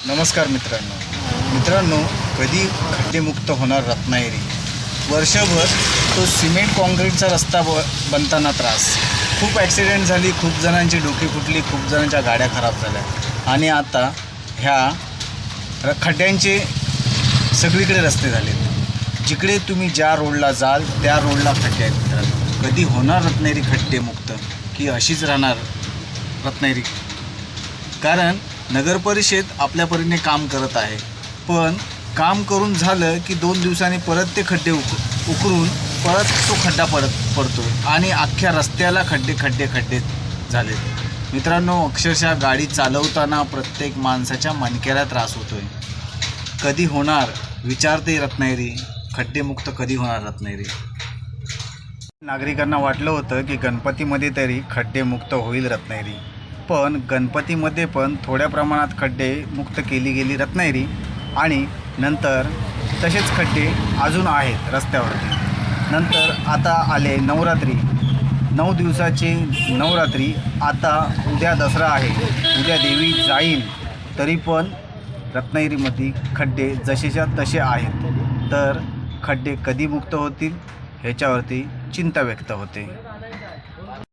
नमस्कार मित्रांनो, कधी खड्डेमुक्त होणार रत्नागिरी? वर्षभर तो सिमेंट कॉन्क्रीटचा रस्ता बनताना त्रास, खूप ॲक्सिडेंट झाली, खूप जणांची डोकी फुटली, खूप जणांच्या गाड्या खराब झाल्या आणि आता ह्या खड्ड्यांचे सगळीकडे रस्ते झालेत। जिकडे तुम्ही ज्या रोडला जाल त्या रोडला खड्डे आहेत मित्रांनो। कधी होणार रत्नागिरी खड्डेमुक्त की अशीच राहणार रत्नागिरी? कारण नगरपरिषद आपल्या परीने काम करत आहे, पण काम करून झालं की 2 दिवसांनी परत ते खड्डे उकरून परत तो खड्डा पडतो आणि अख्ख्या रस्त्याला खड्डे झालेत मित्रांनो। अक्षरशः गाडी चालवताना प्रत्येक माणसाच्या मणक्याला त्रास होतोय। कधी होणार विचारते रत्नागिरी, खड्डेमुक्त कधी होणार रत्नागिरी? नागरिकांना वाटलं होतं की गणपतीमध्ये तरी खड्डेमुक्त होईल रत्नागिरी, पण गणपतीमध्ये पण थोड्या प्रमाणात खड्डे मुक्त केली गेली रत्नागिरी आणि नंतर तसेच खड्डे अजून आहेत रस्त्यावरती। नंतर आता आले नवरात्री, 9 दिवसाची नवरात्री। आता उद्या दसरा आहे, उद्या देवी जाईल, तरी पण रत्नागिरीमध्ये खड्डे जसेच्या तसे आहेत। तर खड्डे कधी मुक्त होतील ह्याच्यावरती चिंता व्यक्त होते।